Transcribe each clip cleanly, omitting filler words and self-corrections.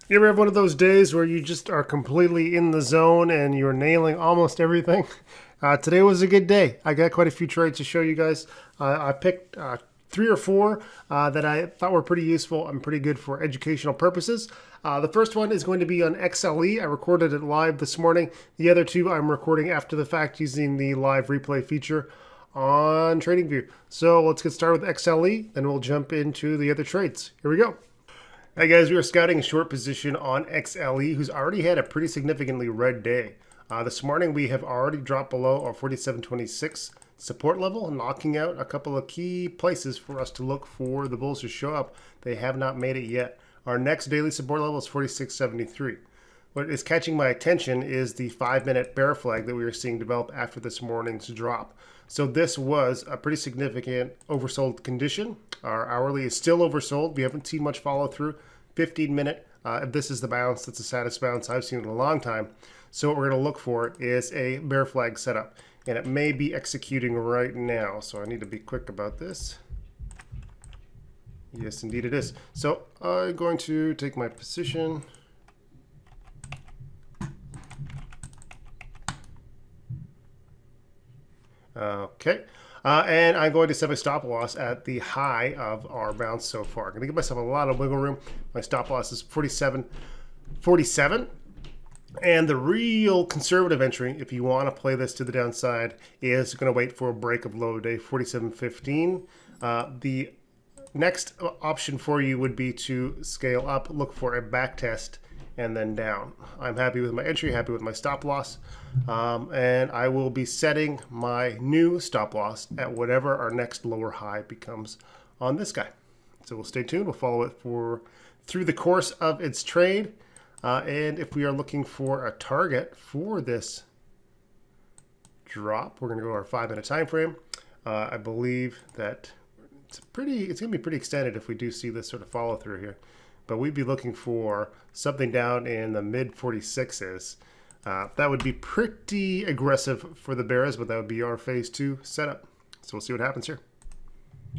You ever have one of those days where you just are completely in the zone and you're nailing almost everything? Today was a good day. I got quite a few trades to show you guys. I picked three or four that I thought were pretty useful and pretty good for educational purposes. The first one is going to be on XLE. I recorded it live this morning. The other two I'm recording after the fact using the live replay feature on TradingView. So let's get started with XLE, then we'll jump into the other trades. Here we go. Hey guys, we are scouting a short position on XLE, who's already had a pretty significantly red day. This morning we have already dropped below our 47.26 support level, knocking out a couple of key places for us to look for the bulls to show up. They have not made it yet. Our next daily support level is 46.73. What is catching my attention is the 5-minute bear flag that we are seeing develop after this morning's drop. So this was a pretty significant oversold condition. Our hourly is still oversold. We haven't seen much follow through. 15-minute, this is the bounce. That's the saddest bounce I've seen in a long time. So what we're going to look for is a bear flag setup, and it may be executing right now. So I need to be quick about this. Yes, indeed it is. So I'm going to take my position. Okay, and I'm going to set my stop loss at the high of our bounce so far. I'm going to give myself a lot of wiggle room. My stop loss is 47.47. And the real conservative entry, if you want to play this to the downside, is going to wait for a break of low day, 47.15. The next option for you would be to scale up, look for a back test, and then down. I'm happy with my entry, happy with my stop loss, and I will be setting my new stop loss at whatever our next lower high becomes on this guy. So we'll stay tuned. We'll follow it through the course of its trade, and if we are looking for a target for this drop, we're going to go to our 5-minute time frame. I believe that it's going to be pretty extended if we do see this sort of follow through here. But we'd be looking for something down in the mid 46s. That would be pretty aggressive for the bears, but that would be our phase 2 setup. So we'll see what happens here.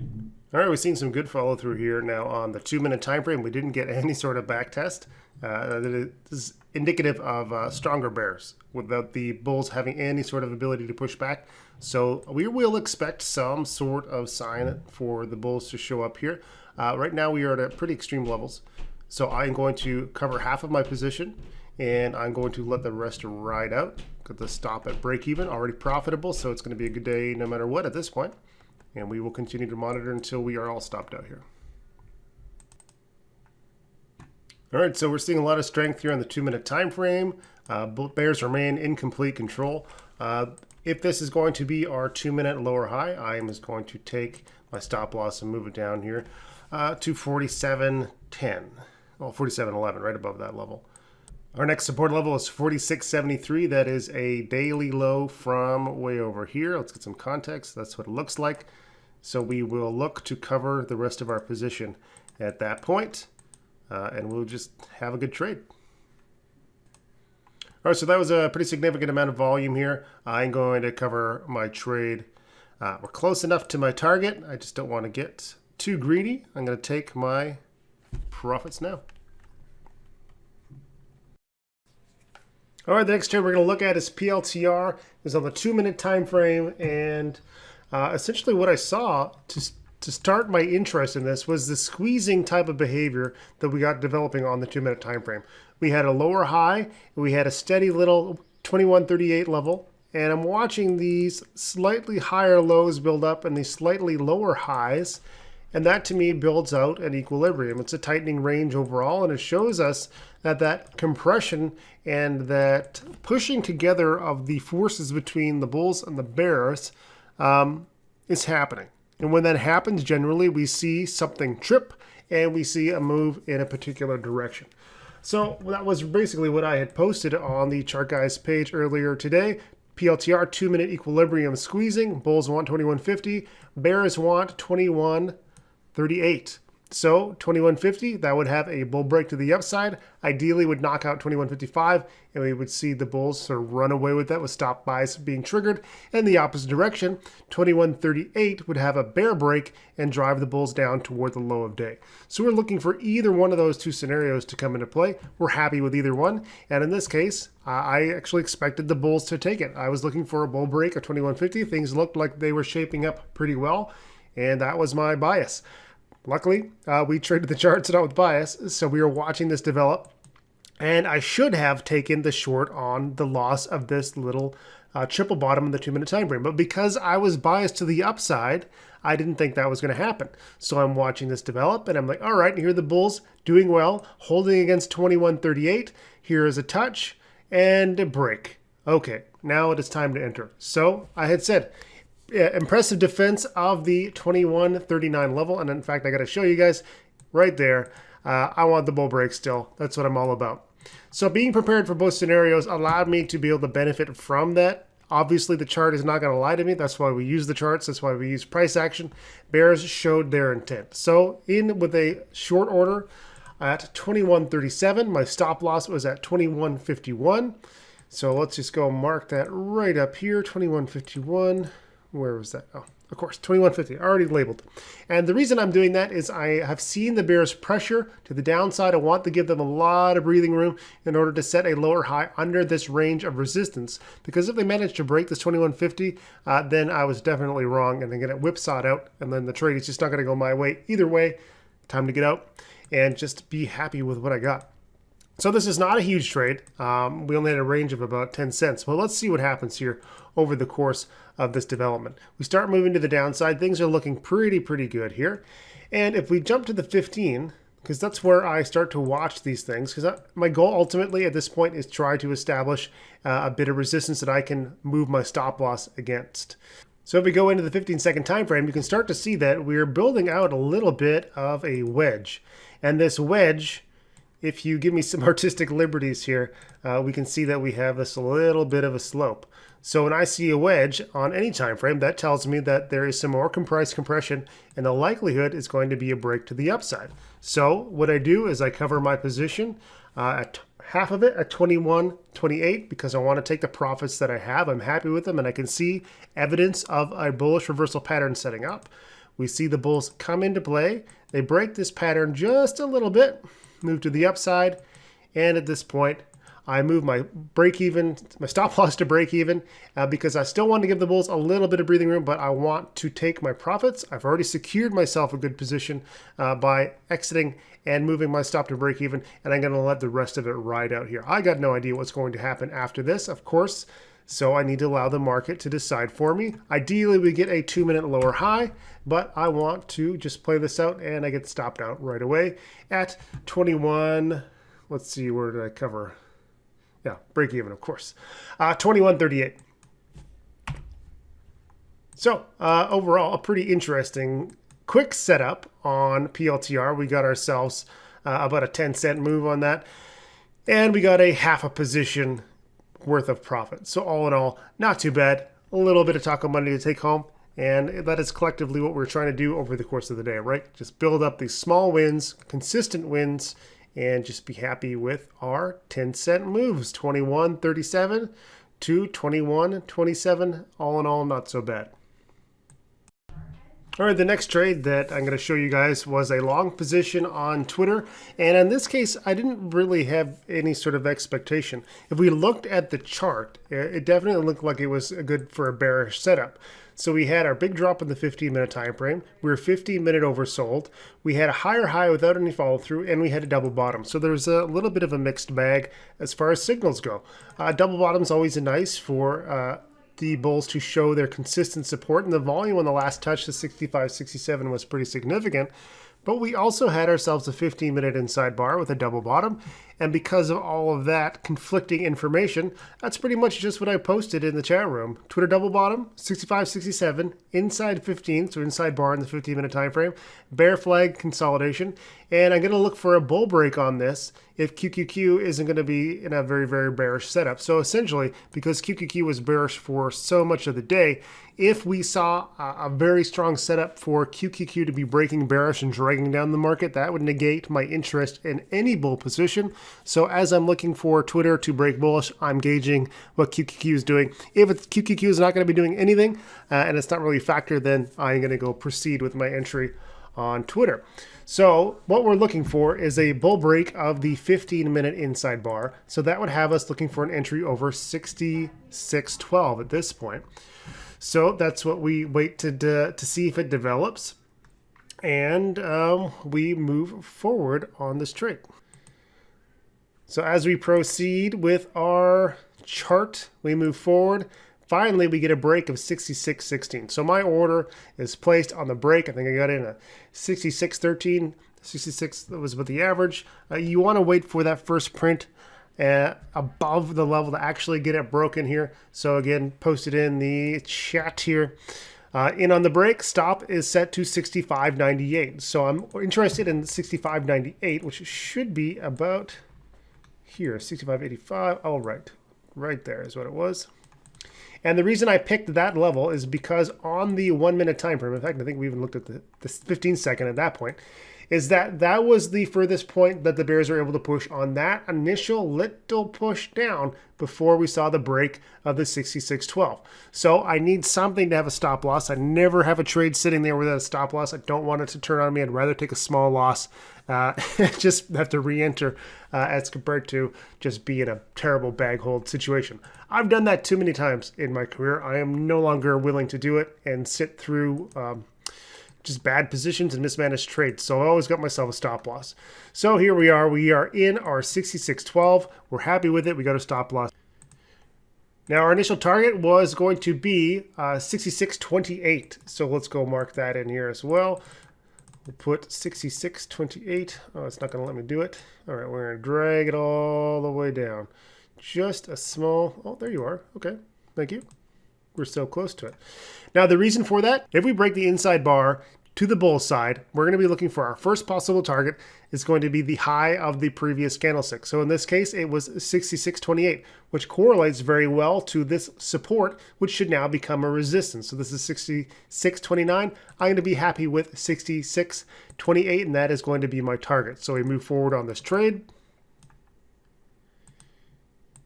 All right, we've seen some good follow through here now on the 2-minute time frame. We didn't get any sort of back test. This is indicative of stronger bears without the bulls having any sort of ability to push back. So we will expect some sort of sign for the bulls to show up here. Right now we are at pretty extreme levels. So I'm going to cover half of my position, and I'm going to let the rest ride out. Got the stop at break even, already profitable, so it's going to be a good day no matter what at this point. And we will continue to monitor until we are all stopped out here. All right, so we're seeing a lot of strength here on the 2-minute time frame. Both bears remain in complete control. If this is going to be our 2-minute lower high, I am just going to take my stop loss and move it down here to 47.10. Well, 47.11, right above that level. Our next support level is 46.73. That is a daily low from way over here. Let's get some context. That's what it looks like. So we will look to cover the rest of our position at that point, and we'll just have a good trade. All right, so that was a pretty significant amount of volume here. I'm going to cover my trade. We're close enough to my target. I just don't want to get too greedy. I'm going to take my profits now. All right, the next trade we're going to look at is PLTR. It's on the 2-minute time frame, and essentially what I saw to start my interest in this was the squeezing type of behavior that we got developing on the 2-minute time frame. We had a lower high, and we had a steady little 21.38 level, and I'm watching these slightly higher lows build up and these slightly lower highs. And that to me builds out an equilibrium. It's a tightening range overall, and it shows us that compression and that pushing together of the forces between the bulls and the bears is happening. And when that happens, generally we see something trip and we see a move in a particular direction. So that was basically what I had posted on the Chart Guys page earlier today. PLTR 2-minute equilibrium squeezing. Bulls want 21.50. Bears want 21.38. So 2150, that would have a bull break to the upside. Ideally would knock out 2155, and we would see the bulls sort of run away with that with stop buys being triggered. And the opposite direction, 2138 would have a bear break and drive the bulls down toward the low of day. So we're looking for either one of those two scenarios to come into play. We're happy with either one. And in this case, I actually expected the bulls to take it. I was looking for a bull break of 2150. Things looked like they were shaping up pretty well, and that was my bias. Luckily, we traded the charts not with bias, so we were watching this develop, and I should have taken the short on the loss of this little triple bottom in the 2-minute time frame. But because I was biased to the upside, I didn't think that was going to happen. So I'm watching this develop, and I'm like, all right, here are the bulls doing well, holding against 2138. Here is a touch and a break. Okay, now it is time to enter. So I had said, impressive defense of the 2139 level, and in fact I got to show you guys right there. I want the bull break still. That's what I'm all about. So being prepared for both scenarios allowed me to be able to benefit from that. Obviously the chart is not going to lie to me. That's why we use the charts. That's why we use price action. Bears showed their intent. So in with a short order at 2137, my stop loss was at 2151. So let's just go mark that right up here, 2151. Where was that? Oh, of course, 2150, already labeled. And the reason I'm doing that is I have seen the bears pressure to the downside. I want to give them a lot of breathing room in order to set a lower high under this range of resistance. Because if they manage to break this 2150, then I was definitely wrong and then get it whipsawed out. And then the trade is just not going to go my way. Either way, time to get out and just be happy with what I got. So this is not a huge trade. We only had a range of about 10 cents. Well, let's see what happens here over the course of this development. We start moving to the downside. Things are looking pretty good here. And if we jump to the 15, because that's where I start to watch these things, because my goal ultimately at this point is try to establish a bit of resistance that I can move my stop loss against. So if we go into the 15-second time frame, you can start to see that we're building out a little bit of a wedge. And this wedge, if you give me some artistic liberties here, we can see that we have this little bit of a slope. So when I see a wedge on any time frame, that tells me that there is some more price compression, and the likelihood is going to be a break to the upside. So what I do is I cover my position at half of it at 21.28 because I want to take the profits that I have. I'm happy with them, and I can see evidence of a bullish reversal pattern setting up. We see the bulls come into play. They break this pattern just a little bit, move to the upside, and at this point I move my break even, my stop loss to break even, because I still want to give the bulls a little bit of breathing room, but I want to take my profits. I've already secured myself a good position by exiting and moving my stop to break even, and I'm going to let the rest of it ride out here. I got no idea what's going to happen after this, of course, so I need to allow the market to decide for me. Ideally, we get a 2-minute lower high, but I want to just play this out, and I get stopped out right away at 21. Let's see, where did I cover? Yeah, break even, of course. 21.38. So overall, a pretty interesting quick setup on PLTR. We got ourselves about a 10-cent move on that, and we got a half a position worth of profit. So all in all, not too bad. A little bit of taco money to take home, and that is collectively what we're trying to do over the course of the day, right? Just build up these small wins, consistent wins, and just be happy with our 10-cent moves. 21.37 to 21.27. All in all, not so bad. All right, the next trade that I'm going to show you guys was a long position on Twitter. And in this case, I didn't really have any sort of expectation. If we looked at the chart, it definitely looked like it was good for a bearish setup. So we had our big drop in the 15-minute time frame. We were 15-minute oversold. We had a higher high without any follow through, and we had a double bottom. So there's a little bit of a mixed bag as far as signals go. Double bottom is always nice for the bulls to show their consistent support, and the volume on the last touch to 65.67 was pretty significant. But we also had ourselves a 15-minute inside bar with a double bottom, And because of all of that conflicting information, that's pretty much just what I posted in the chat room. Twitter double bottom, 65.67, inside 15, so inside bar in the 15-minute time frame, bear flag consolidation, and I'm going to look for a bull break on this if QQQ isn't going to be in a very, very bearish setup. So essentially, because QQQ was bearish for so much of the day, if we saw a very strong setup for QQQ to be breaking bearish and dragging down the market, that would negate my interest in any bull position. So as I'm looking for Twitter to break bullish, I'm gauging what QQQ is doing. If QQQ is not going to be doing anything and it's not really a factor, then I'm going to go proceed with my entry on Twitter. So what we're looking for is a bull break of the 15-minute inside bar. So that would have us looking for an entry over 66.12 at this point. So that's what we wait to see if it develops. And we move forward on this trade. So as we proceed with our chart, we move forward. Finally, we get a break of 66.16. So my order is placed on the break. I think I got in a 66.13. 66 was about the average. You want to wait for that first print above the level to actually get it broken here. So again, posted in the chat here. In on the break, stop is set to 65.98. So I'm interested in 65.98, which should be about here, 65.85. Oh, right there is what it was. And the reason I picked that level is because on the 1 minute time frame, in fact, I think we even looked at the 15-second at that point, is that was the furthest point that the bears were able to push on that initial little push down before we saw the break of the 66.12. So I need something to have a stop loss. I never have a trade sitting there without a stop loss. I don't want it to turn on me. I'd rather take a small loss, just have to re-enter as compared to just be in a terrible bag hold situation. I've done that too many times in my career. I am no longer willing to do it and sit through just bad positions and mismanaged trades. So I always got myself a stop loss. So here we are. We are in our 66.12. We're happy with it. We got a stop loss. Now our initial target was going to be 66.28. So let's go mark that in here as well. We'll put 66.28. Oh, it's not going to let me do it. All right, we're going to drag it all the way down. Just a small, oh, there you are. Okay, thank you. We're so close to it. Now, the reason for that, if we break the inside bar to the bull side, we're going to be looking for our first possible target. It's going to be the high of the previous candlestick. So in this case, it was 66.28, which correlates very well to this support, which should now become a resistance. So this is 66.29. I'm going to be happy with 66.28, and that is going to be my target. So we move forward on this trade.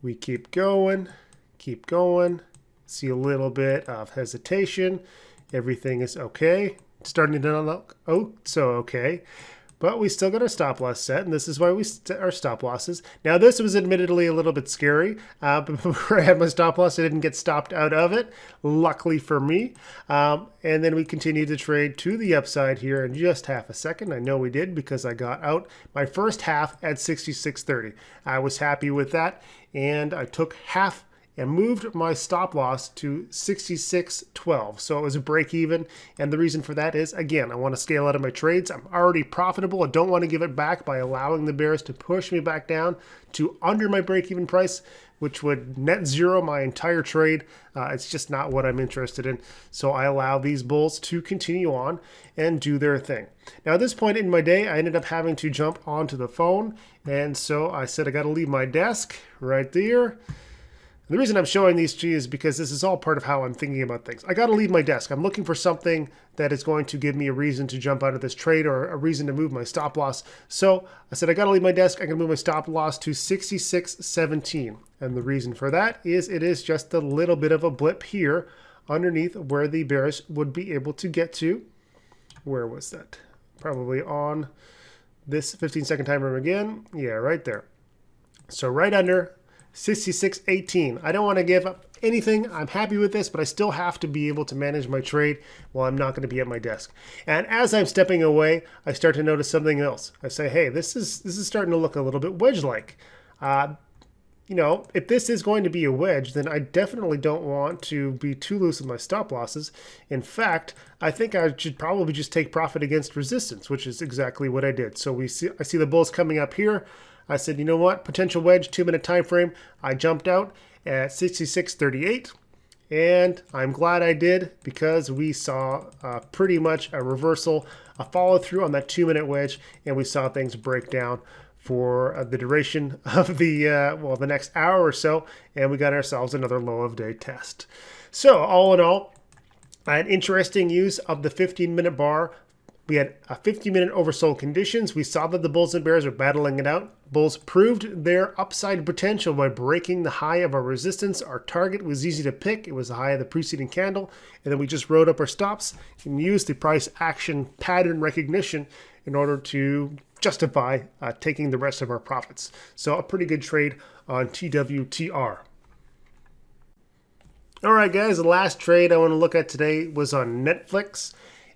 We keep going, see a little bit of hesitation. Everything is okay. It's starting to look okay. But we still got our stop loss set, and this is why we set our stop losses. Now, this was admittedly a little bit scary, but before I had my stop loss, I didn't get stopped out of it, luckily for me. And then we continued to trade to the upside here in just half a second. I know we did because I got out my first half at 66.30. I was happy with that, and I took half and moved my stop loss to 66.12. So it was a break even. And the reason for that is, again, I want to scale out of my trades. I'm already profitable. I don't want to give it back by allowing the bears to push me back down to under my break even price, which would net zero my entire trade. It's just not what I'm interested in. So I allow these bulls to continue on and do their thing. Now, at this point in my day, I ended up having to jump onto the phone. And so I said, I got to leave my desk right there. The reason I'm showing these to you is because this is all part of how I'm thinking about things. I got to leave my desk. I'm looking for something that is going to give me a reason to jump out of this trade or a reason to move my stop loss. So I said, I got to leave my desk. I can move my stop loss to 66.17. And the reason for that is it is just a little bit of a blip here underneath where the bears would be able to get to. Where was that? Probably on this 15-second timer again. Yeah, right there. So right under 66.18. I don't want to give up anything. I'm happy with this, but I still have to be able to manage my trade while I'm not going to be at my desk. And as I'm stepping away, I start to notice something else. I say, hey, this is starting to look a little bit wedge-like. You know, if this is going to be a wedge, then I definitely don't want to be too loose with my stop losses. In fact, I think I should probably just take profit against resistance, which is exactly what I did. So I see the bulls coming up here. I said, you know what, potential wedge, 2-minute time frame. I jumped out at 66.38. And I'm glad I did, because we saw pretty much a reversal, a follow through on that 2-minute wedge, and we saw things break down for the duration of the next hour or so, and we got ourselves another low of day test. So all in all, I had interesting use of the 15-minute bar. We had a 50-minute oversold conditions. We saw that the bulls and bears are battling it out. Bulls proved their upside potential by breaking the high of our resistance. Our target was easy to pick. It was the high of the preceding candle. And then we just wrote up our stops and used the price action pattern recognition in order to justify taking the rest of our profits. So a pretty good trade on TWTR. All right, guys, the last trade I want to look at today was on Netflix.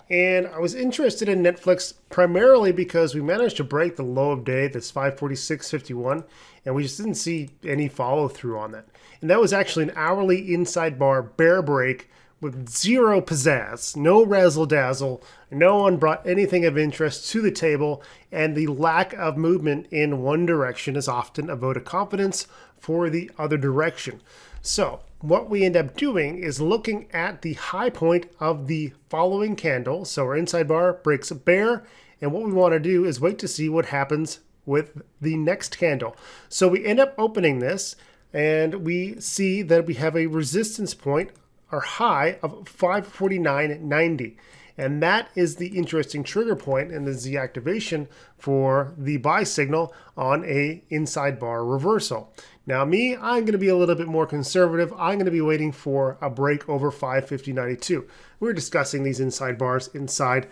And I was interested in Netflix primarily because we managed to break the low of day, this 546.51, and we just didn't see any follow through on that. And that was actually an hourly inside bar bear break with zero pizzazz, no razzle dazzle. No one brought anything of interest to the table, and the lack of movement in one direction is often a vote of confidence for the other direction. So what we end up doing is looking at the high point of the following candle. So our inside bar breaks a bear, and what we want to do is wait to see what happens with the next candle. So we end up opening this, and we see that we have a resistance point, our high of 549.90. And that is the interesting trigger point, and is the activation for the buy signal on a inside bar reversal. Now me, I'm going to be a little bit more conservative. I'm going to be waiting for a break over 550.92. We're discussing these inside bars inside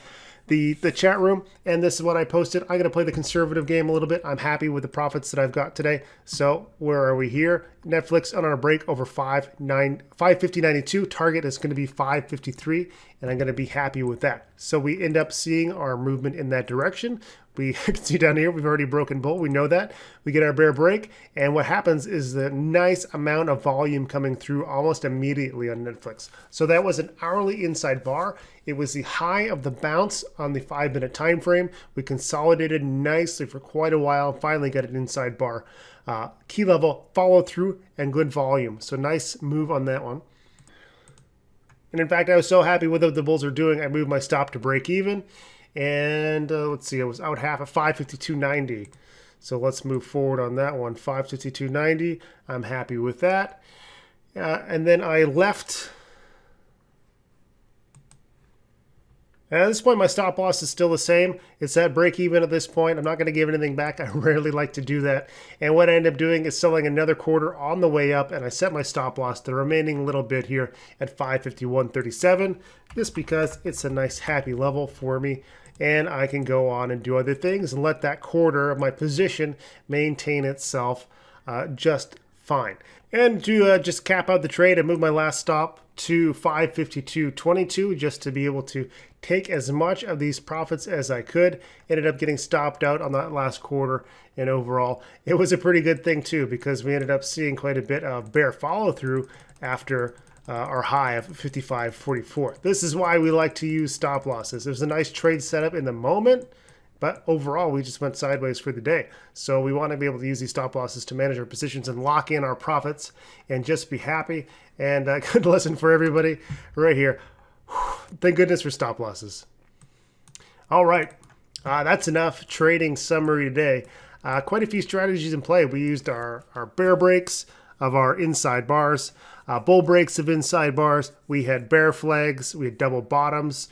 the chat room, and this is what I posted. I'm going to play the conservative game a little bit. I'm happy with the profits that I've got today. So where are we here? Netflix on our break over 550.92. Target is going to be 553, and I'm going to be happy with that. So we end up seeing our movement in that direction. We can see down here, we've already broken bull. We know that. We get our bear break, and what happens is the nice amount of volume coming through almost immediately on Netflix. So that was an hourly inside bar. It was the high of the bounce on the 5-minute time frame. We consolidated nicely for quite a while, finally got an inside bar. Key level, follow through, and good volume. So nice move on that one. And in fact, I was so happy with what the bulls are doing, I moved my stop to break even. And let's see, I was out half at 552.90. So let's move forward on that one. 552.90. I'm happy with that. And then I left. At this point, my stop loss is still the same. It's at break even at this point. I'm not going to give anything back. I rarely like to do that. And what I end up doing is selling another quarter on the way up, and I set my stop loss the remaining little bit here at 551.37, just because it's a nice happy level for me. And I can go on and do other things and let that quarter of my position maintain itself just fine. And to just cap out the trade, I moved my last stop to 552.22 just to be able to take as much of these profits as I could. Ended up getting stopped out on that last quarter, and overall it was a pretty good thing too, because we ended up seeing quite a bit of bear follow through after our high of 55.44. This is why we like to use stop losses. It was a nice trade setup in the moment, but overall we just went sideways for the day. So we want to be able to use these stop losses to manage our positions and lock in our profits and just be happy. And a good lesson for everybody right here. Thank goodness for stop losses. All right, that's enough trading summary today. Quite a few strategies in play. We used our bear breaks of our inside bars, bull breaks of inside bars. We had bear flags, we had double bottoms,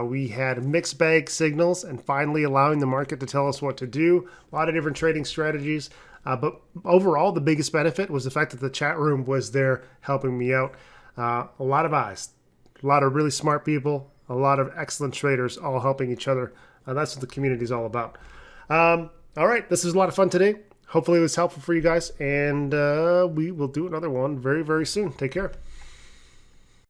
we had mixed bag signals, and finally allowing the market to tell us what to do. A lot of different trading strategies. But overall, the biggest benefit was the fact that the chat room was there helping me out. A lot of eyes, a lot of really smart people, a lot of excellent traders all helping each other. That's what the community is all about. All right, this was a lot of fun today. Hopefully it was helpful for you guys, and we will do another one very, very soon. Take care.